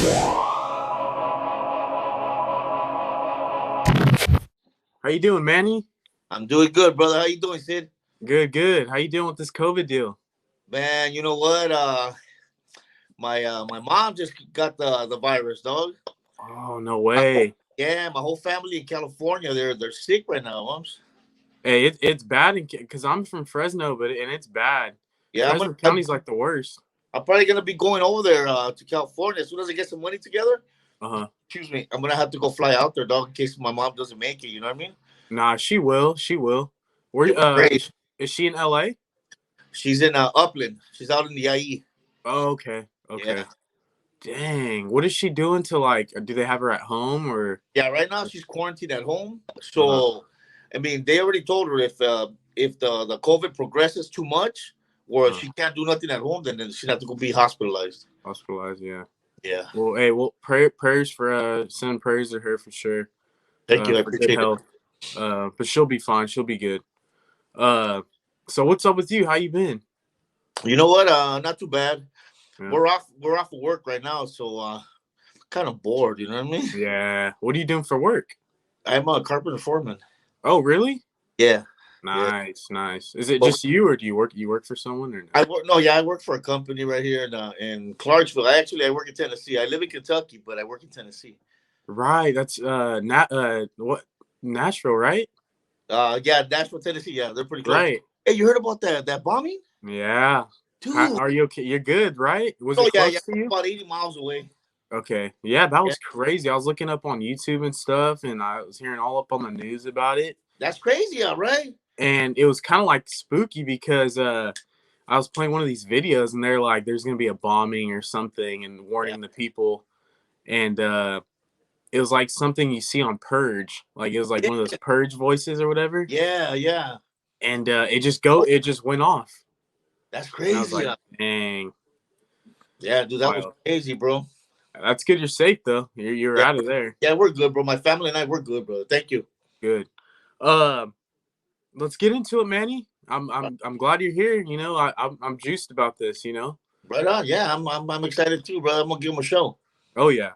How you doing, Manny? I'm doing good, brother. How you doing, Sid? Good, good. How you doing with this COVID deal? Man, you know what? My mom just got the virus, dog. Oh, no My whole, way. yeah, my whole family in California, they're sick right now, moms. Hey, it's bad because I'm from Fresno, and it's bad. Yeah, Fresno County's like the worst. I'm probably gonna be going over there to California as soon as I get some money together. Uh huh. Excuse me, I'm gonna have to go fly out there, dog, in case my mom doesn't make it. You know what I mean? Nah, she will. She will. It Where was great. is she in LA? She's in Upland. She's out in the IE. Oh, okay. Yeah, Okay. Dang. What is she doing to like? Do they have her at home or? yeah. Right now she's quarantined at home. Uh huh. So, I mean, they already told her if the COVID progresses too much, or if Uh-huh. she can't do nothing at home, then she'd have to go be hospitalized. Hospitalized. Yeah. Yeah. Well, hey, prayers for send prayers to her for sure. Thank you. I For good appreciate it. health. But she'll be fine. She'll be good. Uh, so what's up with you? How you been? You know what? Not too bad. Yeah. We're off of work right now, so kind of bored. You know what I mean? Yeah. What are you doing for work? I'm a carpenter foreman. Oh, really? Yeah. Yeah. Nice, nice. Is it But just you, or do you work for someone, or no? I work. No, yeah, I work for a company right here in Clarksville. I work in Tennessee. I live in Kentucky, but I work in Tennessee. Right. That's what Nashville, right? Yeah, Nashville, Tennessee. Yeah, they're pretty close. Right. Hey, you heard about that bombing, Yeah. dude? Are you okay? You're good, right? Was Oh it yeah, yeah, close to you? about 80 miles away. Okay. Yeah, that Yeah, was crazy. I was looking up on YouTube and stuff, and I was hearing all up on the news about it. that's crazy, all right. And it was kind of like spooky because I was playing one of these videos, and they're like, "There's gonna be a bombing or something," and Yeah, warning the people. And it was like something you see on Purge, like it was like yeah, one of those Purge voices or whatever. yeah, yeah. And Oh, it just went off, that's and I was crazy. like, "Dang, Yeah, dude, that was wild." crazy, bro. That's good. You're safe though. You're Yeah, out of there. yeah, we're good, bro. My family and I, we're good, bro. Thank you. Good. Uh, let's get into it, Manny. I'm glad you're here. I'm juiced about this. Right on. Yeah, I'm excited too, brother. I'm gonna give him a show. Oh yeah.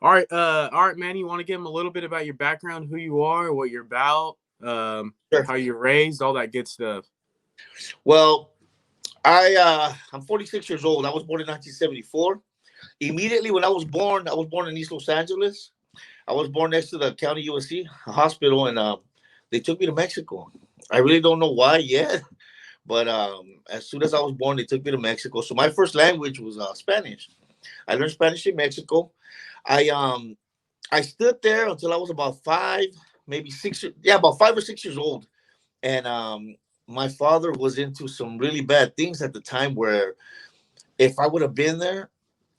All right, man. You want to give them a little bit about your background, who you are, what you're about, Sure. how you're raised, all that good stuff. Well, I'm 46 years old. I was born in 1974. Immediately when I was born in East Los Angeles. I was born next to the county USC hospital, and they took me to Mexico. I really don't know why yet, but as soon as I was born, they took me to Mexico. So my first language was Spanish. I learned Spanish in Mexico. I um I stood there until I was about five, maybe six. Yeah, about 5 or 6 years old, and my father was into some really bad things at the time. Where if I would have been there,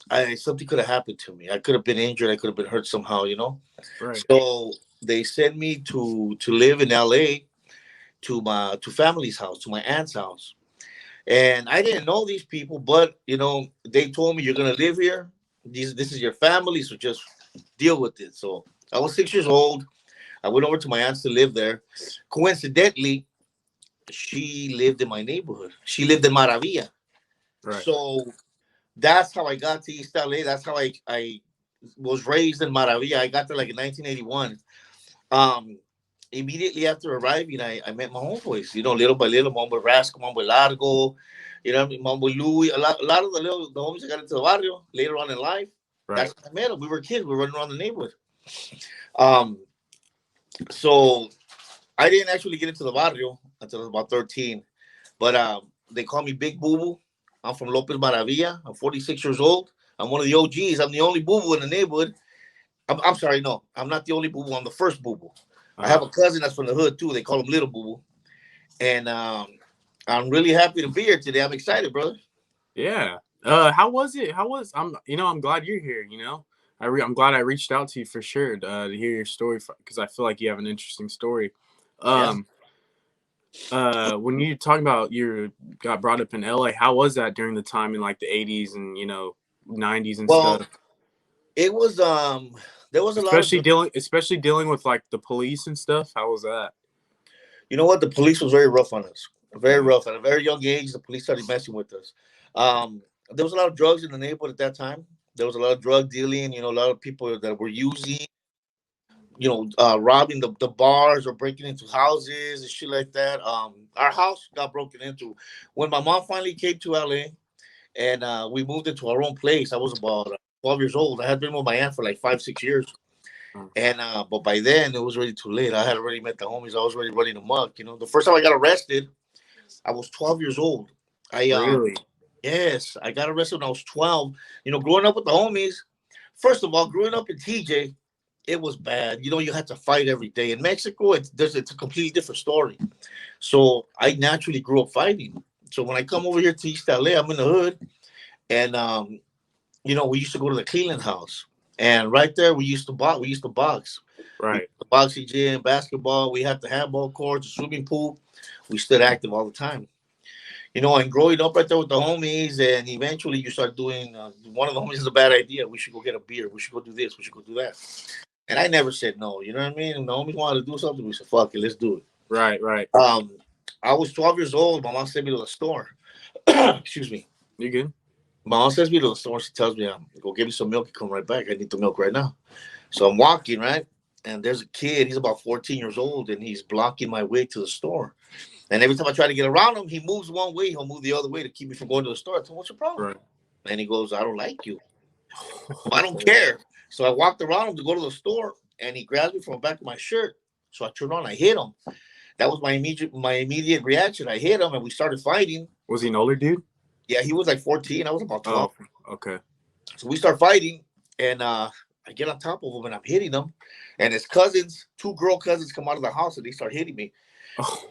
I something could have happened to me. I could have been injured. I could have been hurt somehow. Right. So they sent me to live in LA to family's house, to my aunt's house. And I didn't know these people, but they told me you're gonna live here. This is your family, so just deal with it. So I was 6 years old. I went over to my aunt's to live there. Coincidentally, she lived in my neighborhood. She lived in Maravilla. Right. So that's how I got to East LA. That's how I was raised in Maravilla. I got there like in 1981. Um, Immediately after arriving, I met my homeboys. Little by little, Mambo Rascal, Mambo Largo, Mambo Louie. A lot of the homies I got into the barrio later on in life. Right. That's when I met them. We were kids. We were running around the neighborhood. Um, so I didn't actually get into the barrio until I was about 13. But they call me Big BooBoo. I'm from Lopez Maravilla. I'm 46 years old. I'm one of the OGs. I'm the only BooBoo in the neighborhood. I'm sorry, no, I'm not the only BooBoo. I'm the first BooBoo. I have Uh-huh. a cousin that's from the hood too. They call him Little BooBoo. And I'm really happy to be here today. I'm excited, brother. Yeah. How was it? I'm glad you're here. I'm glad I reached out to you for sure to hear your story because I feel like you have an interesting story. Yeah. Um, when you're talking about you got brought up in LA, how was that during the time in like the 80s and 90s and Well, stuff? it was there was a lot of Especially dealing with like the police and stuff. How was that? you know what? The police was very rough on us. Very Yeah. rough. At a very young age, the police started messing with us. There was a lot of drugs in the neighborhood at that time. There was a lot of drug dealing. A lot of people that were using, robbing the bars or breaking into houses and shit like that. Our house got broken into when my mom finally came to LA, and we moved into our own place. I was about 12 years old. I had been with my aunt for like 5, 6 years. And but by then it was already too late. I had already met the homies. I was already running amok. The first time I got arrested, I was 12 years old. I Really? Yes, I got arrested when I was 12. Growing up with the homies. First of all, growing up in TJ, it was bad. You had to fight every day. In Mexico, it's a completely different story. So I naturally grew up fighting. So when I come over here to East LA, I'm in the hood, and we used to go to the Cleveland house, and right there we used to box. Right. The boxing gym, basketball. We had the handball courts, the swimming pool. We stood active all the time. And growing up right there with the homies, and eventually you start doing. One of the homies is a bad idea. We should go get a beer. We should go do this. We should go do that. And I never said no. You know what I mean? When the homies wanted to do something, we said, "Fuck it, let's do it." Right. Right. I was 12 years old. My mom sent me to the store. Excuse me. You good? My mom sends me to the store. She tells me, "Go get me some milk and come right back. I need the milk right now." So I'm walking, right? And there's a kid. He's about 14 years old, and he's blocking my way to the store. And every time I try to get around him, he moves one way. He'll move the other way to keep me from going to the store. I told him, "What's your problem?" Right. And he goes, "I don't like you." I don't care. So I walked around him to go to the store, and he grabs me from the back of my shirt. So I turned around, I hit him. That was my immediate reaction. I hit him, and we started fighting. Was he an older dude? Yeah, he was like 14. I was about 12. Oh, okay. So we start fighting, and I get on top of him, and I'm hitting him. And his cousins, two girl cousins, come out of the house, and they start hitting me. Oh.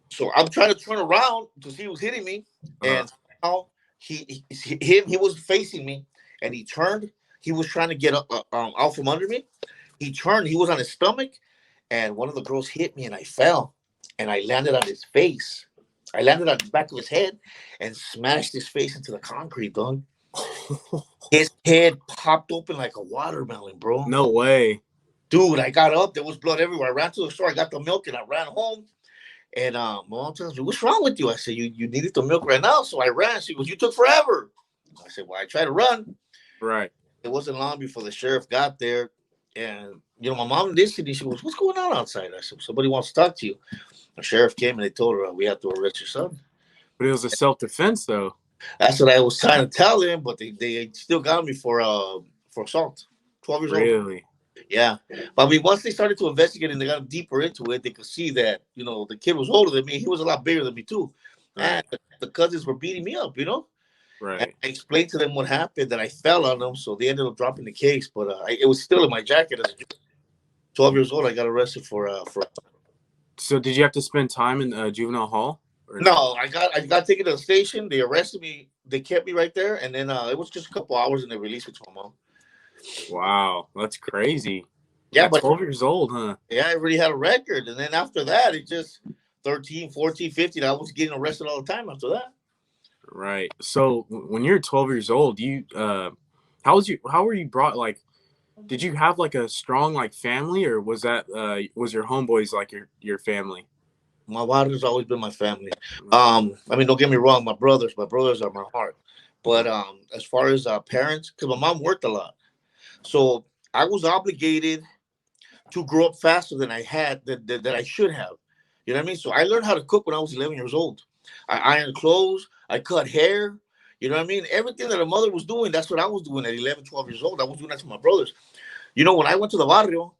So I'm trying to turn around to see who's hitting me, and somehow he was facing me, and he turned. He was trying to get out from under me. He turned. He was on his stomach, and one of the girls hit me, and I fell, and I landed on his face. I landed on the back of his head and smashed his face into the concrete, dog. His head popped open like a watermelon, bro. No way. Dude, I got up. There was blood everywhere. I ran to the store. I got the milk, and I ran home. And my mom tells me, "What's wrong with you?" I said, you needed the milk right now. So I ran. She goes, "You took forever." I said, "Well, I tried to run." Right. It wasn't long before the sheriff got there. And, my mom listened. She goes, "What's going on outside?" I said, "Somebody wants to talk to you." The sheriff came, and they told her, "We have to arrest your son." But it was a self-defense, though. That's what I was trying to tell him, but they still got me for assault. 12 years old. Really? Yeah. But I mean, once they started to investigate and they got deeper into it, they could see that, the kid was older than me. He was a lot bigger than me, too. Right. And the cousins were beating me up, Right. And I explained to them what happened, that I fell on them, so they ended up dropping the case. But it was still in my jacket. As 12 years old, I got arrested for. So did you have to spend time in juvenile hall? No, I got taken to the station. They arrested me. They kept me right there, and then it was just a couple hours, and they released me to my mom. Wow, that's crazy. Yeah, At but 12 years old, huh? Yeah, I already had a record, and then after that, it just 13, 14, 15. I was getting arrested all the time after that. Right. So when you're 12 years old, how were you brought, like, did you have like a strong like family, or was your homeboys like your family? My father's always been my family. I mean, don't get me wrong, my brothers are my heart. But as far as parents, because my mom worked a lot, so I was obligated to grow up faster than I had that I should have. You know what I mean? So I learned how to cook when I was 11 years old. I ironed clothes, I cut hair. You know what I mean? Everything that a mother was doing, that's what I was doing at 11, 12 years old. I was doing that to my brothers. When I went to the barrio,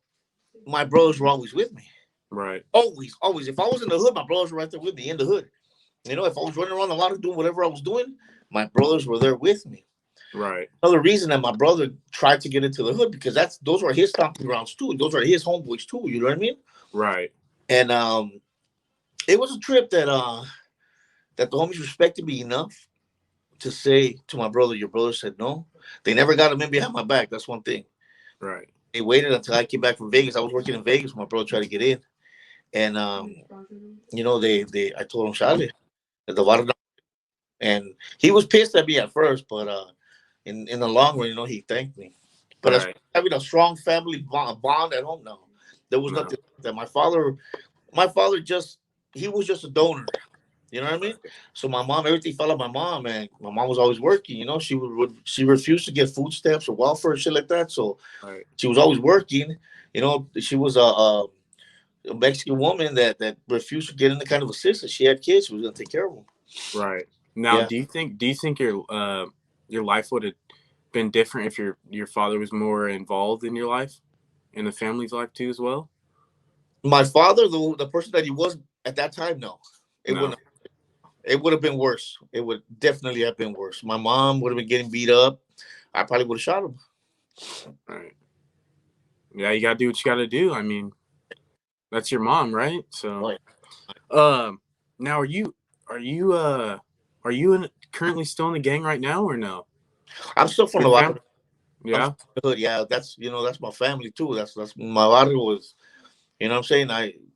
my brothers were always with me. Right. Always, always. If I was in the hood, my brothers were right there with me in the hood. If I was running around the lot doing whatever I was doing, my brothers were there with me. Right. Another reason that my brother tried to get into the hood, because those are his stomping grounds too. Those are his homeboys too. You know what I mean? Right. And it was a trip that the homies respected me enough to say to my brother, "Your brother said no." They never got him in behind my back. That's one thing. Right. They waited until I came back from Vegas. I was working in Vegas. My brother tried to get in, and I told him, "Shale, the water," and he was pissed at me at first, but in the long run, he thanked me. But as having a strong family bond at home, there was nothing like that. My father he was just a donor. You know what I mean? Right. So my mom, everything fell on my mom, and my mom was always working. You know, she refused to get food stamps or welfare and shit like that. So Right. she was always working. You know, she was a Mexican woman that refused to get any kind of assistance. She had kids. She was gonna take care of them. Right. Now, Yeah. do you think your life would have been different if your father was more involved in your life and the family's life too as well? My father, the person that he was at that time, no, it No. wouldn't. It would have been worse. It would definitely have been worse. My mom would have been getting beat up. I probably would have shot him. Right. Yeah, you gotta do what you gotta do. I mean, that's your mom, right? So, Oh, yeah. um, now are you are you currently still in the gang right now or no? I'm still from With the the family? barrio. I'm Yeah. from the hood. Yeah, that's my family too. That's my barrio was. You know what I'm saying?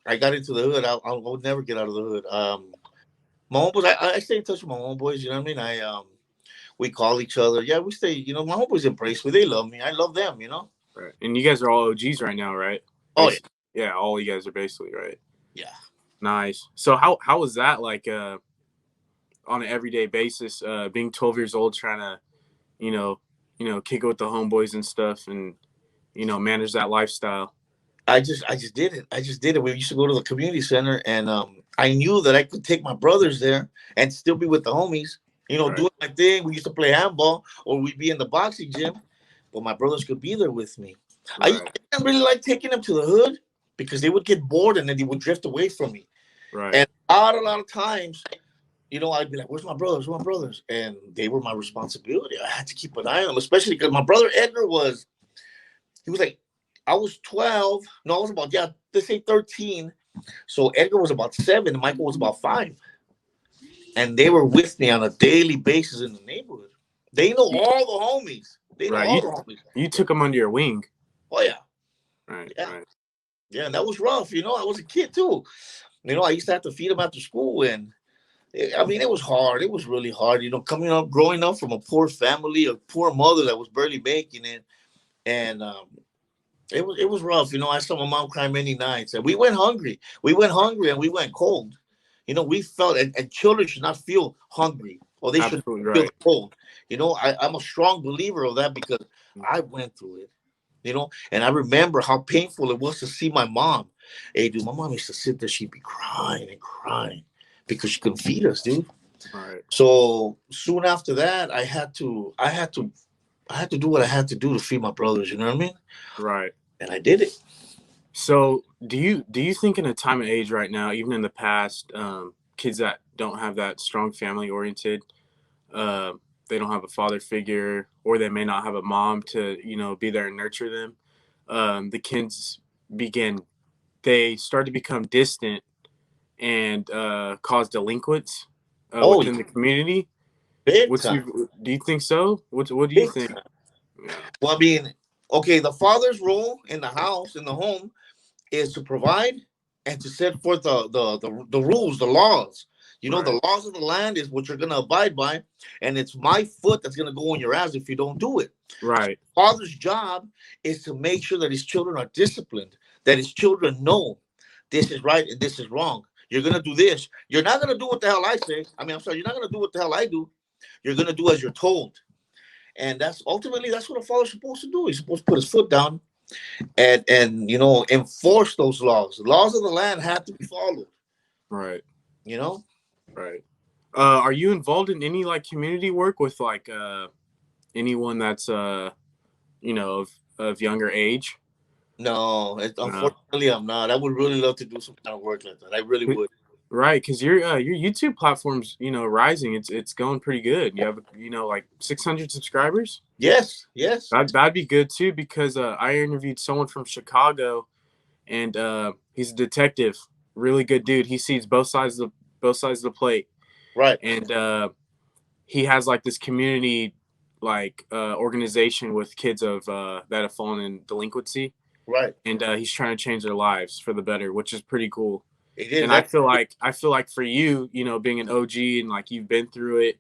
I got into the hood. I would never get out of the hood. My homeboys. I stay in touch with my homeboys. You know what I mean? We call each other. Yeah, we stay. You know, my homeboys embrace me. They love me. I love them. You know. Right. And you guys are all OGs right now, right? Oh yeah, Basically, yeah, all you guys are basically right. yeah. Nice. So how was that like on an everyday basis being 12 years old trying to, you know, kick it with the homeboys and stuff and manage that lifestyle. I just did it. I just did it. We used to go to the community center, and I knew that I could take my brothers there and still be with the homies. You know, Right. doing my thing. We used to play handball, or we'd be in the boxing gym, but my brothers could be there with me. Right. I didn't really like taking them to the hood because they would get bored and then they would drift away from me. Right. And a lot of times, you know, I'd be like, "Where's my brothers? Where's my brothers?" And they were my responsibility. I had to keep an eye on them, especially because my brother Edgar was. He was like, I was 12. No, I was about, yeah, let's say 13. So Edgar was about 7, and Michael was about 5. And they were with me on a daily basis in the neighborhood. They know You, all the homies. They know right. all You the homies. you took them under your wing. Oh, yeah. Right. Yeah. Right. Yeah. And that was rough. You know, I was a kid too. You know, I used to have to feed them after school. And I mean, it was hard. It was really hard. You know, coming up, growing up from a poor family, a poor mother that was barely making it. And it was rough. You know, I saw my mom cry many nights, and we went hungry. We went hungry, and we went cold. You know, we felt, and children should not feel hungry, or they should Absolutely feel the right. cold. You know, I'm a strong believer of that because I went through it. You know, and I remember how painful it was to see my mom. Hey, dude, my mom used to sit there. She'd be crying and crying because she couldn't feed us, dude. Right. So soon after that, I had to do what I had to do to feed my brothers. You know what I mean? Right. And I did it. So do you think in a time and age right now, even in the past, kids that don't have that strong family oriented, uh, they don't have a father figure, or they may not have a mom to be there and nurture them. The kids begin they start to become distant and cause delinquents Oh, within the community. big What's time, your Do you think so? What do you big think? time. Yeah. Well, I mean, okay, the father's role in the house, in the home, is to provide and to set forth the rules, the laws. You know, Right. the laws of the land is what you're going to abide by, and it's my foot that's going to go on your ass if you don't do it. Right. Father's job is to make sure that his children are disciplined, that his children know this is right and this is wrong. You're going to do this. You're not going to do what the hell I say. I mean, I'm sorry, you're not going to do what the hell I do. You're going to do as you're told. And that's what a father's supposed to do. He's supposed to put his foot down and you know enforce those laws. The laws of the land have to be followed. Right. You know, Right. Are you involved in any like community work with like anyone that's of younger age? no, No. unfortunately, I'm not. I would really love to do some kind of work like that. I really would. Right, because your YouTube platform's rising. It's going pretty good. You have like 600 subscribers. Yes, yes, That'd be good too because I interviewed someone from Chicago and he's a detective, really good dude. He sees both sides of the plate, right, and he has like this community like organization with kids of that have fallen in delinquency, right. and he's trying to change their lives for the better, which is pretty cool. It is And I that feel like for you, being an OG and like you've been through it,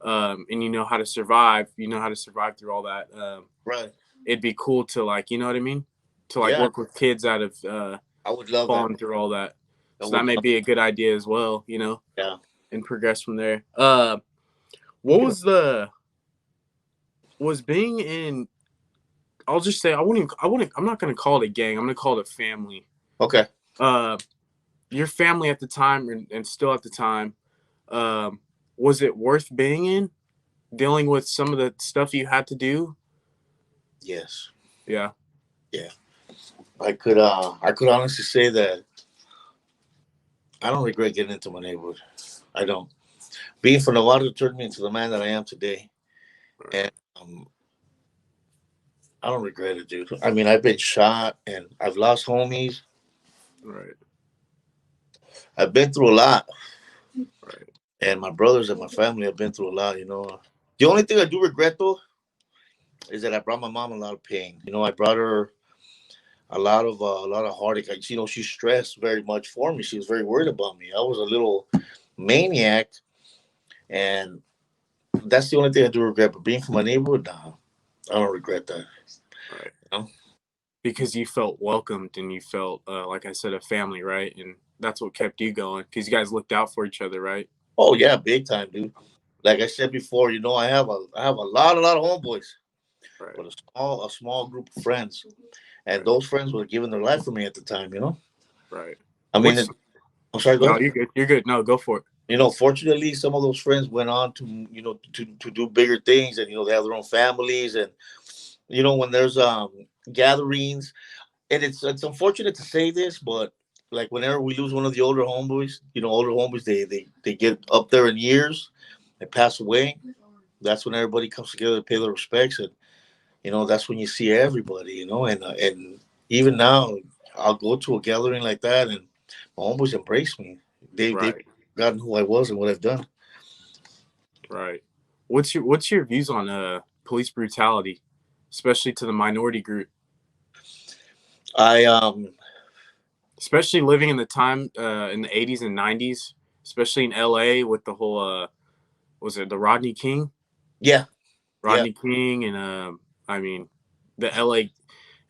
and you know how to survive, through all that. right. It'd be cool to like, you know what I mean, to like Yeah, work with kids that have I would love that. fallen through all that. I So that would may love. be a good idea as well. Yeah. and progress from there. What was being in? I'll just say I wouldn't. I'm not gonna call it a gang. I'm gonna call it a family. Okay. Uh, your family at the time and still at the time. Was it worth being in? Dealing with some of the stuff you had to do? Yes. Yeah. Yeah. I could honestly say that I don't regret getting into my neighborhood. I don't. Being from Nevada turned me into the man that I am today, and um, I don't regret it, dude. I mean, I've been shot and I've lost homies. Right. I've been through a lot, Right. and my brothers and my family have been through a lot. The only thing I do regret though is that I brought my mom a lot of pain. I brought her a lot of heartache. She stressed very much for me. She was very worried about me. I was a little maniac, and that's the only thing I do regret. But being from my neighborhood, nah, I don't regret that. Right. You know? Because you felt welcomed and you felt, like I said, a family, right? And that's what kept you going because you guys looked out for each other, right? Oh yeah, big time, dude. Like I said before, I have a lot of homeboys, Right. but a small group of friends, and Right. those friends were giving their life for me at the time. Right. I mean, What's I'm sorry, go No, ahead. you're good. You're good. No, go for it. Fortunately, some of those friends went on to to do bigger things, and they have their own families, and when there's gatherings, and it's unfortunate to say this, but like whenever we lose one of the older homeboys, they get up there in years, they pass away. That's when everybody comes together to pay their respects, and that's when you see everybody, and even now, I'll go to a gathering like that, and my homeboys embrace me. They've Right. forgotten who I was and what I've done. Right. What's your views on police brutality, especially to the minority group, I especially living in the time in the 80s and 90s, especially in LA with the whole was it the Yeah, yeah, Rodney King and I mean the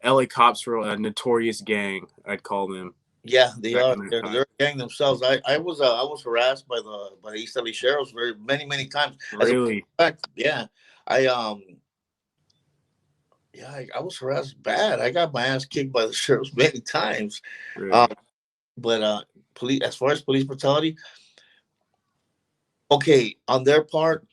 LA cops were a notorious gang, I'd call them yeah. They back are. in that They're time. a gang themselves. I was harassed by the East LA sheriffs very many times. As a Really? fact, yeah, I yeah, I was harassed bad. I got my ass kicked by the sheriffs many times. Um, Really? but police, as far as police brutality, okay, on their part,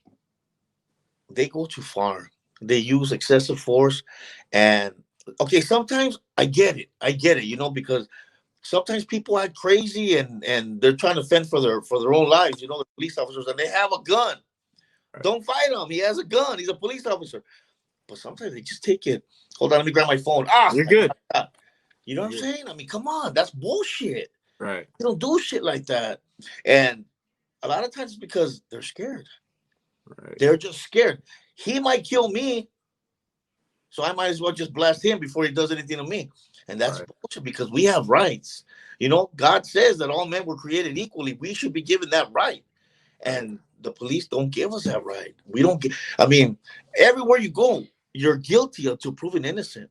they go too far. They use excessive force, and okay, sometimes I get it. I get it. Because sometimes people act crazy and they're trying to fend for their own lives. The police officers, and they have a gun. Right. Don't fight him. He has a gun. He's a police officer. But sometimes they just take it. Hold on, let me grab my phone. You're good. You know what I'm You're good. saying? I mean, come on, that's bullshit. Right. You don't do shit like that. And a lot of times it's because they're scared. Right. They're just scared. He might kill me, so I might as well just blast him before he does anything to me. And that's Right. bullshit because we have rights. God says that all men were created equally. We should be given that right. Right. And the police don't give us that right. We don't get, I mean, everywhere you go, you're guilty until proven innocent.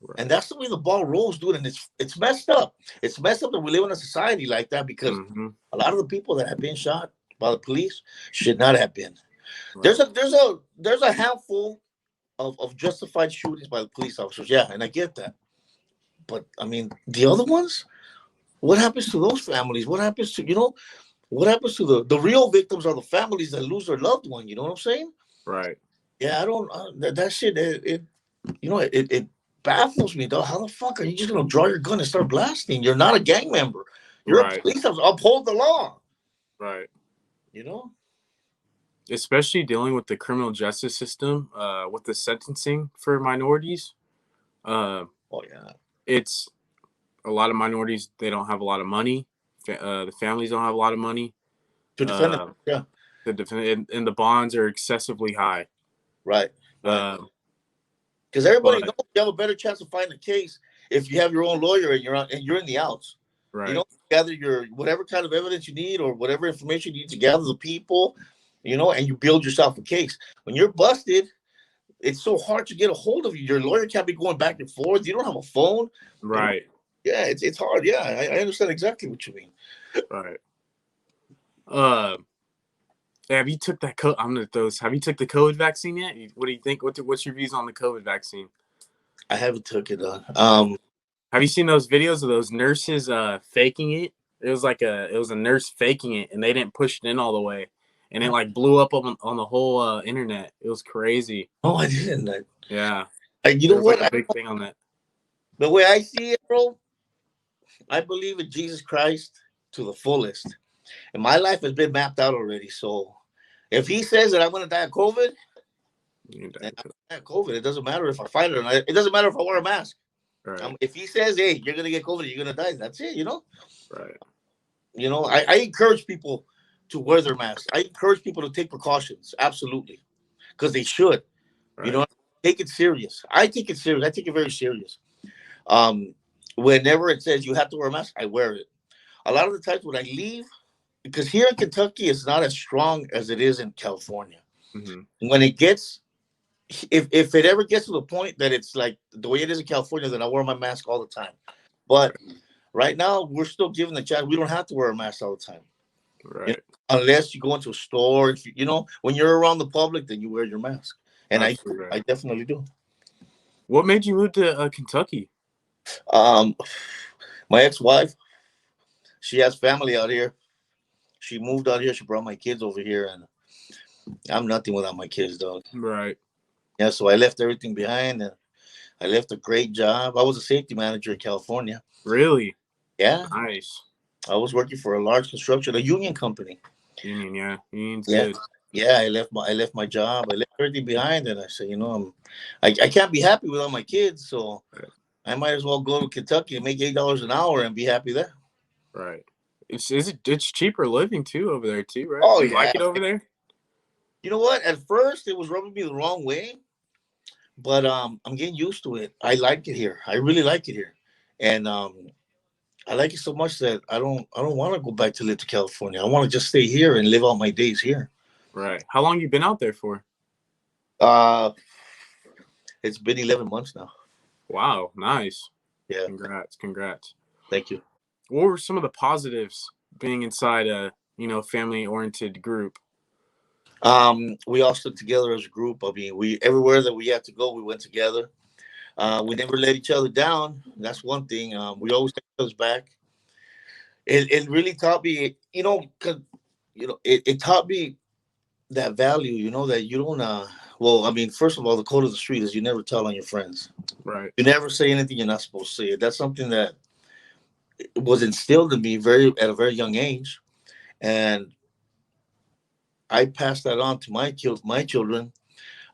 And Right. that's the way the ball rolls, dude. And it's messed up. It's messed up that we live in a society like that because Mm-hmm. a lot of the people that have been shot by the police should not have been. There's Right. a there's a there's a handful of justified shootings by the police officers. Yeah, and I get that. But I mean, the other ones, what happens to those families? What happens to the real victims are the families that lose their loved one. You know what I'm saying? Right. Yeah, I don't that shit. It baffles me though. How the fuck are you just gonna draw your gun and start blasting? You're not a gang member. You're a Right. police officer. Uphold the law. Right. You know? Especially dealing with the criminal justice system, with the sentencing for minorities. Uh, Oh yeah. it's a lot of minorities. They don't have a lot of money. The families don't have a lot of money. To defend it. Uh, Yeah. and the bonds are excessively high. Right. Right. Um, Because everybody but knows you have a better chance of finding a case if you have your own lawyer and you're in the outs. right. Gather your whatever kind of evidence you need or whatever information you need to gather the people, and you build yourself a case. When you're busted, it's so hard to get a hold of you. Your lawyer can't be going back and forth. You don't have a phone. You know, Right. yeah, it's hard. Yeah, I understand exactly what you mean. Right. Uh, Hey, have you took that I'm gonna throw this. Have you took the COVID vaccine yet? What do you think? What's your views on the COVID vaccine? I haven't took it. Have you seen those videos of those nurses faking it? It was a nurse faking it, and they didn't push it in all the way, and it like blew up on the whole internet. It was crazy. No, I didn't. Yeah, You there know was like what? a big thing on that. The way I see it, bro, I believe in Jesus Christ to the fullest. And my life has been mapped out already. So if he says that I'm going to die of COVID, then I'm going to die of COVID. It doesn't matter if I fight it or not. It doesn't matter if I wear a mask. Right. If he says, hey, you're going to get COVID, you're going to die, that's it, you know? Right. You know, I encourage people to wear their masks. I encourage people to take precautions. Absolutely. Because they should. Right. You know, take it serious. I take it serious. I take it very serious. Whenever it says you have to wear a mask, I wear it. A lot of the times when I leave, because here in Kentucky, it's not as strong as it is in California. Mm-hmm. When it gets, if it ever gets to the point that it's like the way it is in California, then I wear my mask all the time. But right now, we're still given the chance. We don't have to wear a mask all the time. Right. You know, unless you go into a store. If you know, when you're around the public, then you wear your mask. And I definitely do. What made you move to Kentucky? My ex-wife, she has family out here. She moved out here. She brought my kids over here, and I'm nothing without my kids, dog. Right. Yeah, so I left everything behind, and I left a great job. I was a safety manager in California. Really? Yeah. Nice. I was working for a large construction, a union company. Union, yeah. Union's yeah. good. Yeah, I left my job. I left everything behind, and I said, you know, I can't be happy without my kids, so I might as well go to Kentucky and make $8 an hour and be happy there. Right. It's cheaper living too over there too, right? Oh, you like it over there? You know what? At first, it was rubbing me the wrong way, but I'm getting used to it. I like it here. I really like it here, and I like it so much that I don't want to go back to live to California. I want to just stay here and live out my days here. Right. How long you been out there for? It's been 11 months now. Wow, nice. Yeah. Congrats. Thank you. What were some of the positives being inside a, family-oriented group? We all stood together as a group. I mean, we everywhere that we had to go, we went together. We never let each other down. That's one thing. We always take us back. It really taught me, because it taught me that value, that you don't well, I mean, first of all, the code of the street is you never tell on your friends. Right. You never say anything you're not supposed to say. That's something that was instilled in me at a very young age. And I passed that on to my children.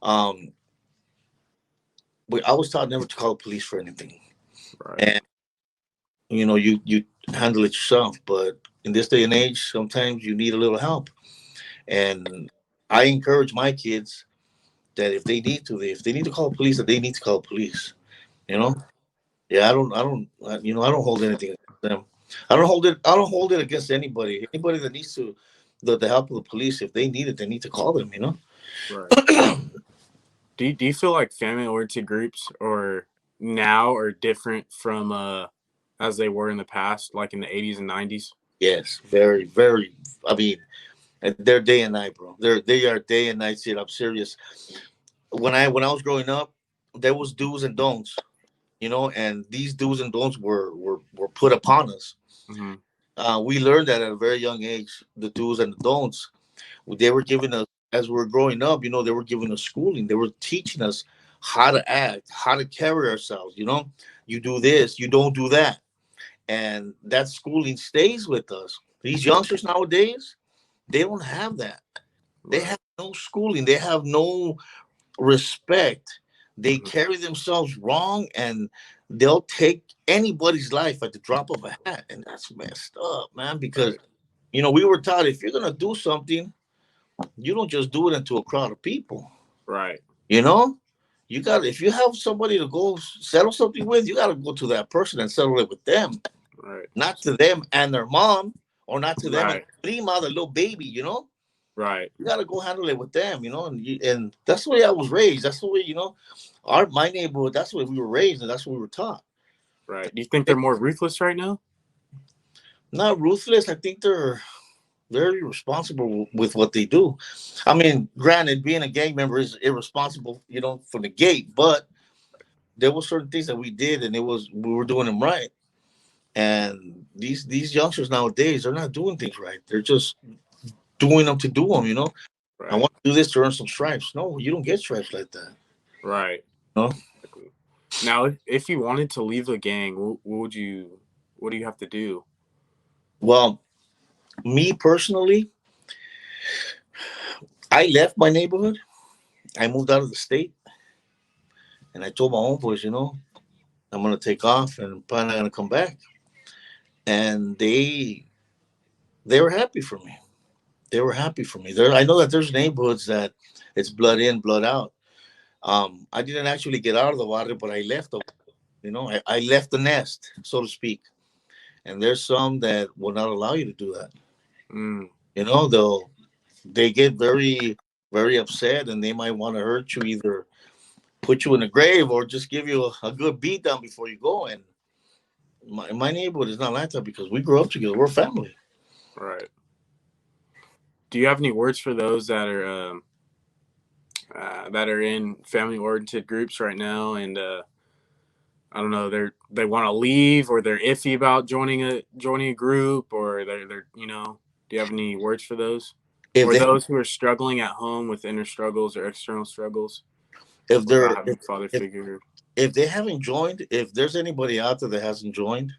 I was taught never to call the police for anything. Right. And you handle it yourself. But in this day and age, sometimes you need a little help. And I encourage my kids that if they need to call police, that they need to call police. Yeah, I don't hold anything against them. I don't hold it against anybody. Anybody that needs the help of the police, if they need it, they need to call them. Right. Do you feel like family-oriented groups now are different from as they were in the past, like in the 80s and 90s? Yes, very, very. I mean, they're day and night, bro. They are day and night shit. I'm serious. When I was growing up, there was do's and don'ts, and these do's and don'ts were put upon us. Mm-hmm. We learned that at a very young age, the do's and the don'ts. They were giving us, as we were growing up, they were giving us schooling. They were teaching us how to act, how to carry ourselves. You do this, you don't do that. And that schooling stays with us. These youngsters nowadays, they don't have that. They have no schooling. They have no respect. They carry themselves wrong, and they'll take anybody's life at the drop of a hat. And that's messed up, man, because, we were taught if you're going to do something, you don't just do it into a crowd of people. Right. You got if you have somebody to go settle something with, you got to go to that person and settle it with them. Right. Not to them and their mom, or not to them and prima, the little baby, Right. You got to go handle it with them, and that's the way I was raised. That's the way, my neighborhood, that's the way we were raised, and that's what we were taught. Right. Do you think they're more ruthless right now? Not ruthless. I think they're very irresponsible with what they do. I mean, granted, being a gang member is irresponsible, from the gate, but there were certain things that we did, and we were doing them right. And these youngsters nowadays, they're not doing things right. They're just doing them to do them. I Right. want to do this to earn some stripes. No, you don't get stripes like that. Right. No. Exactly. Now, if you wanted to leave the gang, what would you? What do you have to do? Well, me personally, I left my neighborhood. I moved out of the state, and I told my homeboys, I'm gonna take off and probably not gonna come back. And they were happy for me. They were happy for me. I know that there's neighborhoods that it's blood in, blood out. I didn't actually get out of the water, but I left. I left the nest, so to speak. And there's some that will not allow you to do that. Mm, They get very, very upset, and they might want to hurt you, either put you in the grave or just give you a good beat down before you go. And my neighborhood is not like that because we grew up together. We're family. right. Do you have any words for those that are in family oriented groups right now, and I don't know, they want to leave, or they're iffy about joining a group, or they're do you have any words for those, If or they those who are struggling at home with inner struggles or external struggles if without they're having a father if figure? if they haven't joined, if there's anybody out there that hasn't joined,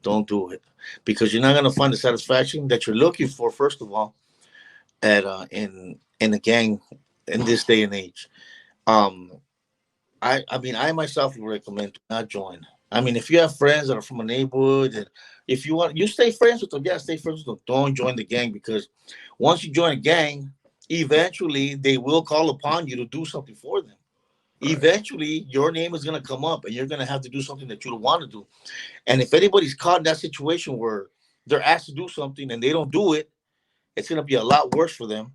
don't do it, because you're not going to find the satisfaction that you're looking for. First of all, at in the gang in this day and age. Um, I mean, I myself would recommend to not join. I mean, if you have friends that are from a neighborhood, and if you want, you stay friends with them. Yeah, stay friends with them. Don't join the gang, because once you join a gang, eventually they will call upon you to do something for them. Right. Eventually, your name is going to come up, and you're going to have to do something that you don't want to do. And if anybody's caught in that situation where they're asked to do something and they don't do it, it's going to be a lot worse for them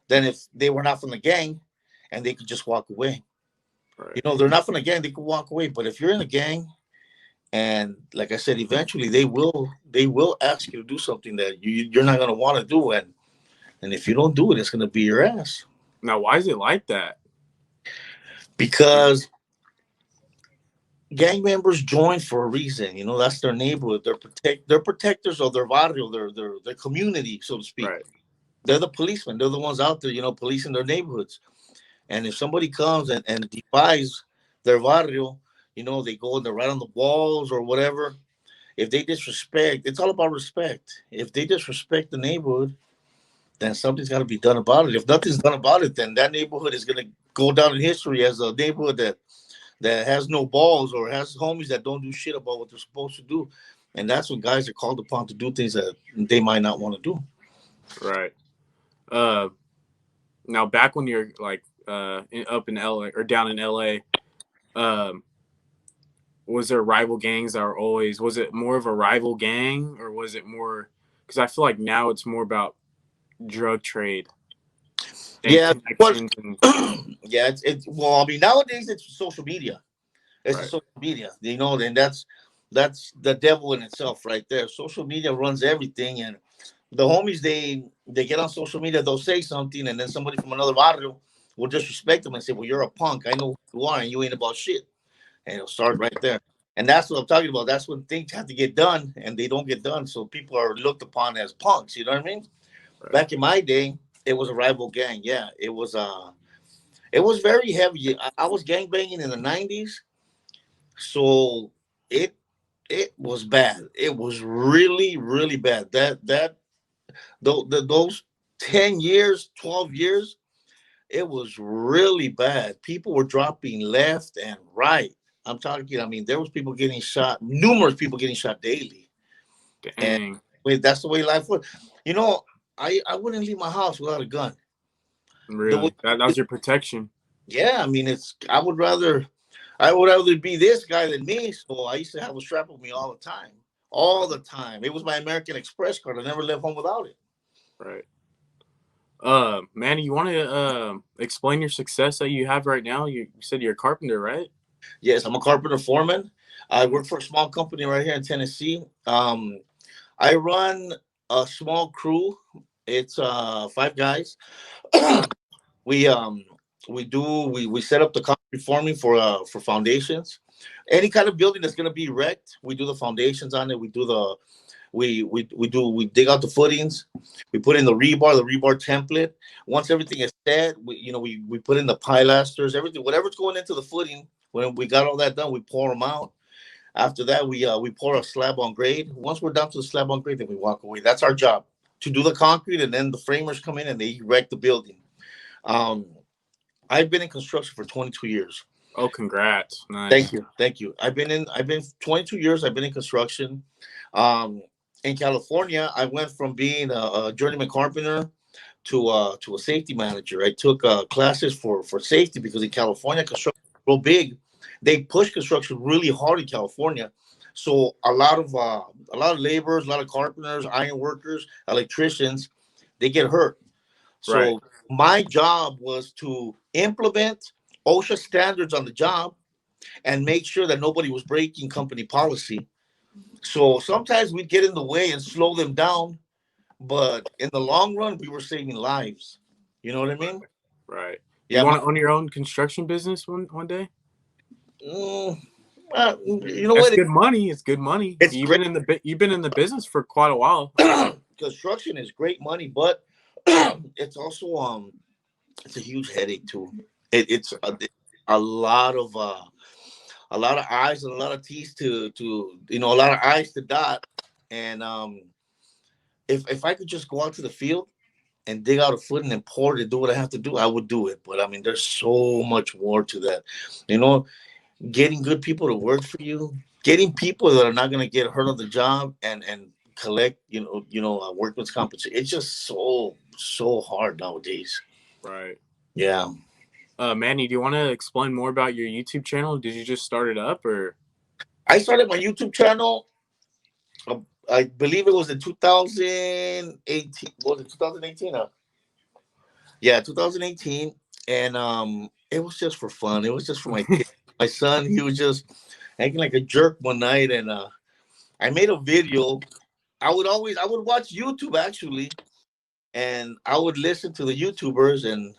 than if they were not from the gang and they could just walk away. Right. They're not from the gang, they could walk away. But if you're in a gang, and like I said, eventually they will ask you to do something that you're not going to want to do, and if you don't do it, it's going to be your ass. Now, why is it like that? Because gang members join for a reason. That's their neighborhood. They're protectors of their barrio, their community, so to speak. Right. They're the policemen. They're the ones out there, policing their neighborhoods. And if somebody comes and defies their barrio, they go and they're right on the walls or whatever. If they disrespect, it's all about respect. If they disrespect the neighborhood, then something's got to be done about it. If nothing's done about it, then that neighborhood is going to go down in history as a neighborhood that has no balls, or has homies that don't do shit about what they're supposed to do. And that's when guys are called upon to do things that they might not want to do. Right. Uh, Now, back when you're like up in LA or down in LA, um, was there rival gangs that were always? Was it more of a rival gang, or was it more? Because I feel like now it's more about drug trade and Yeah, but connections and yeah, it's well, I mean, nowadays it's social media. It's the right, social media, and that's the devil in itself right there. Social media runs everything, and the homies they get on social media, they'll say something, and then somebody from another barrio will disrespect them and say, "Well, you're a punk. I know who you are, and you ain't about shit." And it'll start right there. And that's what I'm talking about. That's when things have to get done, and they don't get done, so people are looked upon as punks. You know what I mean? right, Back in my day, it was a rival gang. Yeah, it was very heavy. I was gang banging in the '90s, so it it was bad. It was really, really bad. Those 10 years, 12 years, it was really bad. People were dropping left and right. I'm talking. I mean, there was people getting shot. Numerous people getting shot daily, and dang, wait, that's the way life was. You know, I wouldn't leave my house without a gun. The way, really, that was your protection, yeah, I mean, I would rather be this guy than me. So I used to have a strap with me all the time. All the time. It was my American Express card. I never left home without it. right? Manny, you want to explain your success that you have right now? You said you're a carpenter, right? Yes, I'm a carpenter foreman. I Mm, work for a small company right here in Tennessee. I run a small crew It's 5 guys. we we set up the concrete forming for foundations. Any kind of building that's gonna be wrecked, we do the foundations on it. We do the we dig out the footings. We put in the rebar template. Once everything is set, we put in the pilasters, everything, whatever's going into the footing. When we got all that done, we pour them out. After that, we pour a slab on grade. Once we're down to the slab on grade, then we walk away. That's our job, to do the concrete, and then the framers come in and they erect the building. Um, I've been in construction for 22 years. Oh, congrats! Thank Nice. you, thank you. I've been 22 years. I've been in construction. Um, in California, I went from being a journeyman carpenter to a safety manager. I took classes for safety because in California, construction is real big. They push construction really hard in California, so a lot of laborers, a lot of carpenters, iron workers, electricians, they get hurt. Right. So my job was to implement OSHA standards on the job and make sure that nobody was breaking company policy. So sometimes we'd get in the way and slow them down, but in the long run, we were saving lives. You know what I mean? Right. You Yeah. want to own your own construction business one day? Mm, you know That's what? good money. It's good money. It's You've great. been in you've been in the business for quite a while. Construction is great money, but it's also it's a huge headache too. It's a lot of a lot of I's and a lot of T's to a lot of I's to dot. And if I could just go out to the field and dig out a foot and then pour it and do what I have to do, I would do it. But I mean, there's so much more to that. You know, getting good people to work for you, getting people that are not going to get hurt on the job and collect, workman's compensation. It's just so hard nowadays. Right. Yeah. Manny, do you want to explain more about your YouTube channel? Did you just start it up or? I started my YouTube channel. I believe it was in 2018. Was it 2018? Yeah, 2018. And it was just for fun. It was just for my kid. My son, he was just acting like a jerk one night, and I made a video. I would watch YouTube actually, and I would listen to the YouTubers and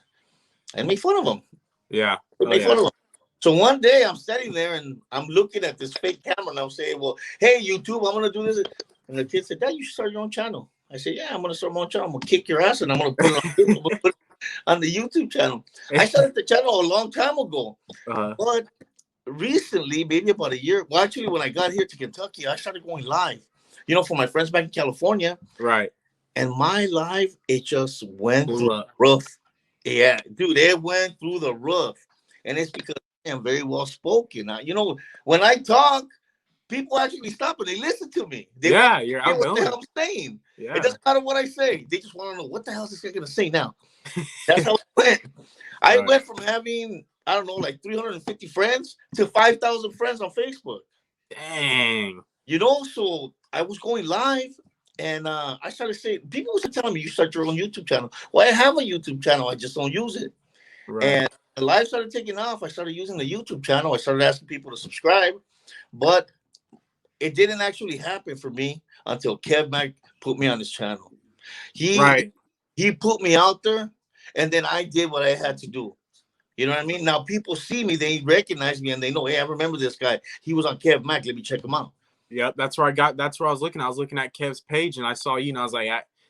make fun of them. Yeah. Make fun of them. So one day I'm sitting there and I'm looking at this fake camera and I'm saying, "Well, hey YouTube, I'm gonna do this." And the kid said, "Dad, you should start your own channel." I said, "Yeah, I'm gonna start my own channel. I'm gonna kick your ass and I'm gonna put it on the YouTube channel." I started the channel a long time ago, but recently, maybe about a year. Well, actually, when I got here to Kentucky, I started going live. For my friends back in California. Right. And my live, it just went through the roof. Yeah, dude, it went through the roof. And it's because I am very well spoken. When I talk, people actually stop and they listen to me. They want to you're hear outgoing. what the hell I'm saying. Yeah. It doesn't matter what I say. They just want to know what the hell is this guy going to say now. That's how it went. I went from having, I don't know, like 350 friends to 5,000 friends on Facebook. Dang. So I was going live. And I started saying, people used to tell me, you start your own YouTube channel. Well, I have a YouTube channel. I just don't use it. Right. And the live started taking off. I started using the YouTube channel. I started asking people to subscribe. But it didn't actually happen for me until Kev Mack put me on his channel. He put me out there, and then I did what I had to do. You know what I mean? Now people see me, they recognize me, and they know, hey, I remember this guy. He was on Kev Mack. Let me check him out. Yeah, that's where I was looking. I was looking at Kev's page and I saw you and I was like,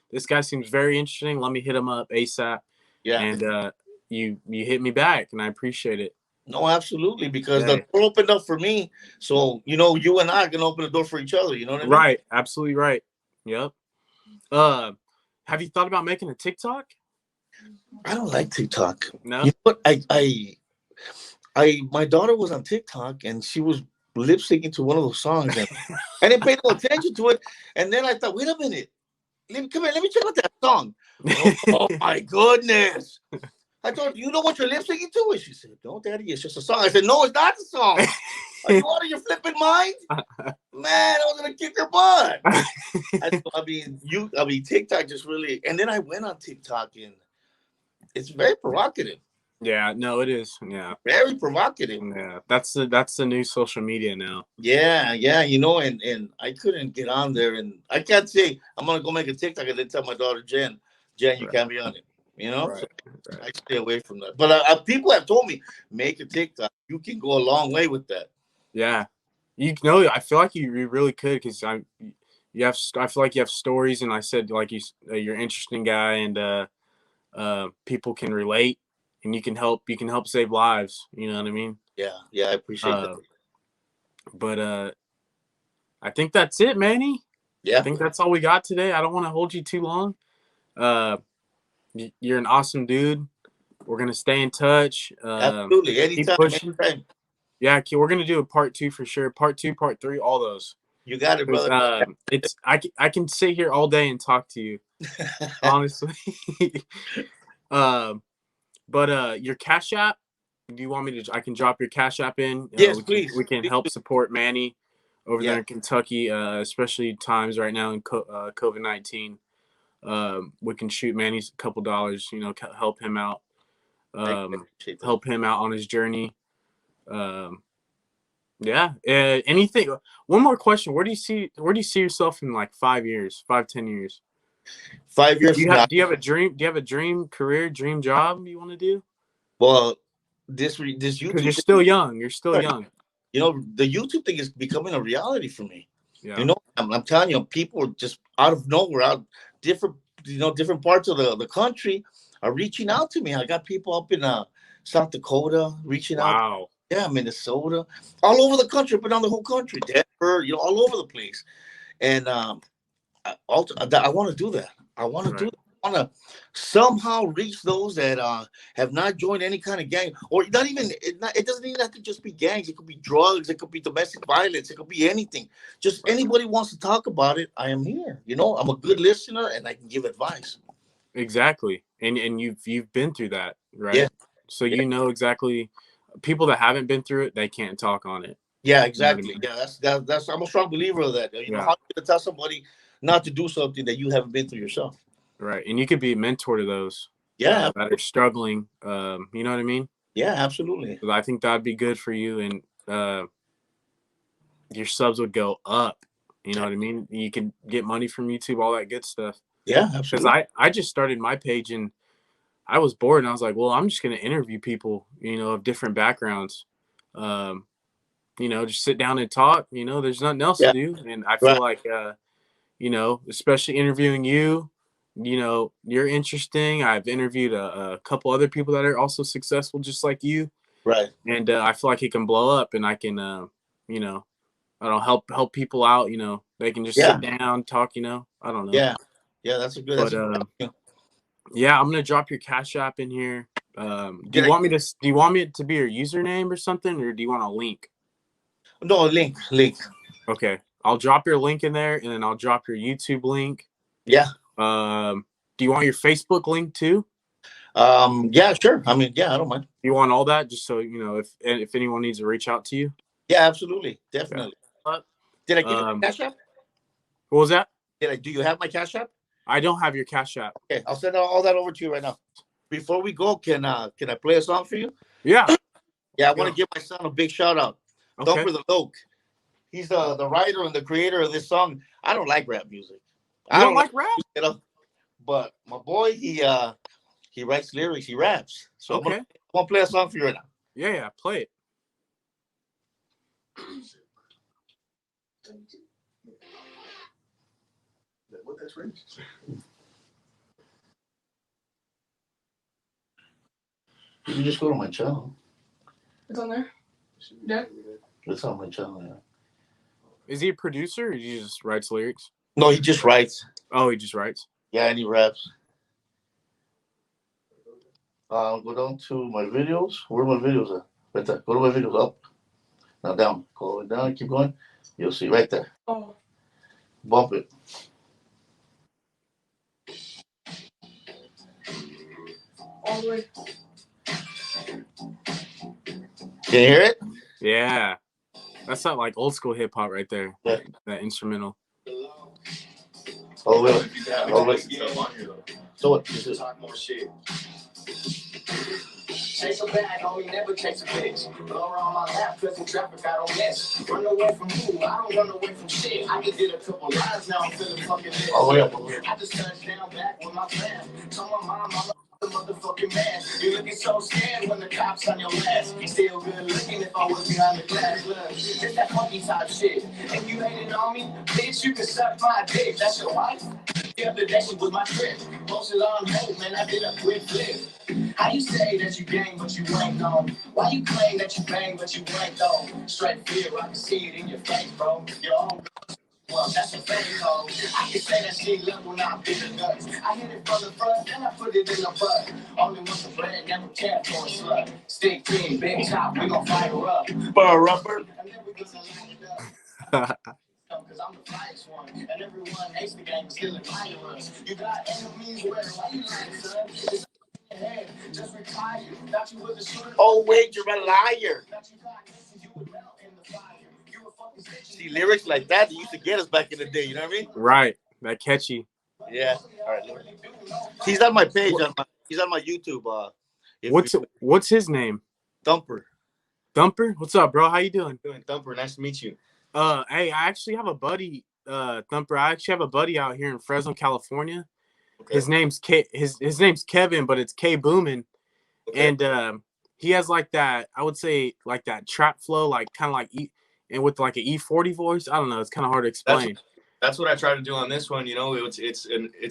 this guy seems very interesting. Let me hit him up ASAP. Yeah. And you hit me back and I appreciate it. No, absolutely, because the door opened up for me. So, you and I are gonna open the door for each other. You know what I mean? Right. Absolutely right. Yep. Have you thought about making a TikTok? I don't like TikTok. No. You know what? My daughter was on TikTok and she was lip syncing to one of those songs, and I didn't pay no attention to it. And then I thought, wait a minute, come here, let me check out that song. Oh my goodness! I thought, you know what you're lip syncing to? And she said, no, Daddy, it's just a song. I said, no, it's not a song. Are you out of your flipping mind? Man, I was gonna kick her butt. I mean, TikTok just really. And then I went on TikTok, and it's very provocative. Yeah, no, it is. Yeah, very provocative. Yeah, that's the new social media now. Yeah, and I couldn't get on there, and I can't say I'm gonna go make a TikTok and then tell my daughter Jen, Jen, you Right. can't be on it. You know, so Right. Right. I stay away from that. But people have told me make a TikTok. You can go a long way with that. Yeah. You know, I feel like you really could because I feel like you have stories, and I said like you're an interesting guy, and people can relate, and you can help save lives. You know what I mean? Yeah, yeah, I appreciate that. Uh, but I think that's it, Manny. I Yeah, think that's all we got today. I don't want to hold you too long. Uh, you're an awesome dude. We're gonna stay in touch. absolutely. Keep Anytime, pushing. anytime. Yeah, we're gonna do a part 2 for sure. Part 2, part 3, all those. You got it, Because brother. I can sit here all day and talk to you, honestly. um, but your Cash App. Do you want me to? I can drop your Cash App in. Yes, please. We can Please help do. support Manny over there Yeah, in Kentucky, especially times right now in COVID-19. We can shoot Manny a couple dollars. You know, help him out. I appreciate that. Help him out on his journey. Um, yeah. Anything? One more question. Where do you see yourself in like 5 years, 5, 10 years? 5 years from now. Do you have a dream? Do you have a dream career, dream job you want to do? Well, this Because you're YouTube still young. You're still thing, young. the YouTube thing is becoming a reality for me. Yeah. You know, I'm telling you, people are just out of nowhere, out different, different parts of the country are reaching out to me. I got people up in South Dakota reaching out. Wow. Yeah, Minnesota, all over the country, up and down the whole country, Denver, all over the place. And I want to do that. I want to do Right. that. I want to somehow reach those that have not joined any kind of gang, or not even. It doesn't even have to just be gangs. It could be drugs. It could be domestic violence. It could be anything. Just anybody wants to talk about it. I am here. I'm a good listener, and I can give advice. Exactly. And you've been through that, Yeah, right? So yeah, you know exactly. People that haven't been through it, they can't talk on it. yeah. You know what I Exactly. mean? Yeah, that's. I'm a strong believer of that. How Yeah. are you gonna tell somebody not to do something that you haven't been through yourself? Right. And you could be a mentor to those Yeah, that are struggling. You know what I mean? yeah, absolutely. So I think that'd be good for you, and your subs would go up. You know what I mean? You can get money from YouTube, all that good stuff. Yeah, Because absolutely. I just started my page, and I was bored, and I was like, well, I'm just gonna interview people, of different backgrounds. Um, just sit down and talk. There's nothing else to Yeah, do, and I feel right, like especially interviewing you. You're interesting. I've interviewed a couple other people that are also successful, just like you, right. and I feel like it can blow up, and I can, you know, I don't help people out. They can just Yeah, sit down, talk. I don't know, yeah, yeah. That's but a good. yeah, I'm gonna drop your Cash App in here. Do Did you I? want me to? Do you want me to be your username or something, or do you want a link? No, link. Okay, I'll drop your link in there, and then I'll drop your YouTube link. Yeah. Do you want your Facebook link too? Yeah, sure. I mean, yeah, I don't mind. You want all that, just so if anyone needs to reach out to you. Yeah, absolutely, Yeah. definitely. Did I give you my Um, cash app? what was that? Do you have my cash app? I don't have your Cash App. Okay, I'll send all that over to you right now. Before we go, can I play a song for you? Yeah. Yeah, I want to Go. give my son a big shout out. Okay. Thumper the Loke. He's the writer and the creator of this song. I don't like rap music. You I don't don't like like rap? but my boy, he writes lyrics, he raps. So Okay. I'm gonna play a song for you right now. Yeah. Play it. You can just go to my channel. It's on there. Yeah. It's on my channel, yeah. Is he a producer, or he just writes lyrics? No, he just writes. Oh, he just writes. Yeah, and he raps. Go down to my videos. Where are my videos at? Right there. Go to my videos up. Now down. Go down. Keep going. You'll see right there. Oh. Bump it. All the way. Can you hear it? Yeah. That's not like old school hip hop right there. Yeah. That instrumental. All the way. All the way. So what? Talk more shit. Chase a bag, homie, never chase a bitch. Blow her on my lap, cause in traffic I don't miss. Run away from who? I don't run away from shit. I just did a couple lines, now I'm feeling fucking lit. Oh, yeah. I just touched down back with my fam. Told my mom I'm the motherfucking man. You looking so scared when the cops on your ass. Still good looking if I was behind the glass. Look, it's that funky type shit. If you hated on me, bitch, you can suck my dick. That's your wife? The other day she was my trip. Posted on hope, man, I did a quick flip. How you say that you gang, but you ain't on? Why you claim that you bang, but you ain't though? Straight fear, I can see it in your face, bro. Your own. Well, that's a fake code. I can say that shit look when I'm big guns. I hit it from the front, then I put it in the butt. Only with the bread, never care for a slut. Stick team, big top, we gon' fire up. Bar rubber. And then we gonna light it up. Cause I'm the flyest one, and everyone hates the gang, but still admire us. You got enemies, where? Why you lying, son? It's in your head, just retire. Thought you was a shooter. Oh, wait, you're a liar. Thought you got kisses, you would melt in the fire. You were fucking bitch. See, lyrics like that used to get us back in the day, you know what I mean? Right. That catchy. Yeah. All right. He's on my page. He's on my YouTube. What's his name? Thumper. Thumper? What's up, bro? How you doing? Doing Thumper. Nice to meet you. Hey, I actually have a buddy, Thumper. I actually have a buddy out here in Fresno, California. Okay. His name's his name's Kevin, but it's K Boomin'. Okay. And he has like that, I would say like that trap flow, like kind of like and with like an E40 voice. I don't know, it's kind of hard to explain. That's what I try to do on this one. You know, it's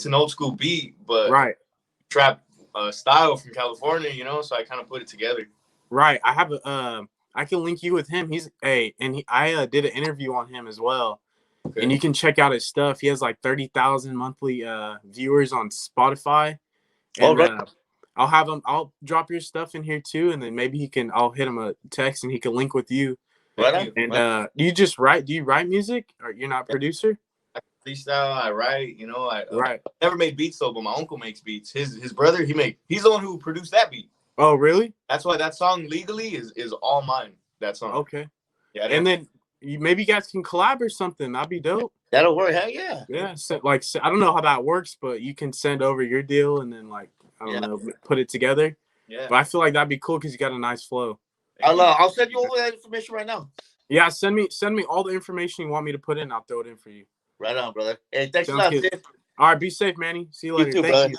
an old school beat, but Right. trap style from California. You know, so I kind of put it together. Right. I have I can link you with him. I did an interview on him as well. Okay. And you can check out his stuff. He has like 30,000 monthly viewers on Spotify. And right. I'll drop your stuff in here too, and then maybe I'll hit him a text and he can link with you. Right. And do you write music, or you're not a producer? I freestyle, I write. You know, I Right. never made beats though, but my uncle makes beats. His brother, he's the one who produced that beat. Oh, really? That's why that song legally is all mine. That song. Okay. Yeah. And then maybe you guys can collab or something. That'd be dope. That'll work. Hell yeah. Yeah. So, I don't know how that works, but you can send over your deal and then I don't know, put it together. Yeah. But I feel like that'd be cool because you got a nice flow. I'll send you over that information right now. Yeah, send me all the information you want me to put in. I'll throw it in for you. Right on, brother. Hey, thanks a Sounds lot. good. Sid. All right, be safe, Manny. See you later. You too, Thank brother. you.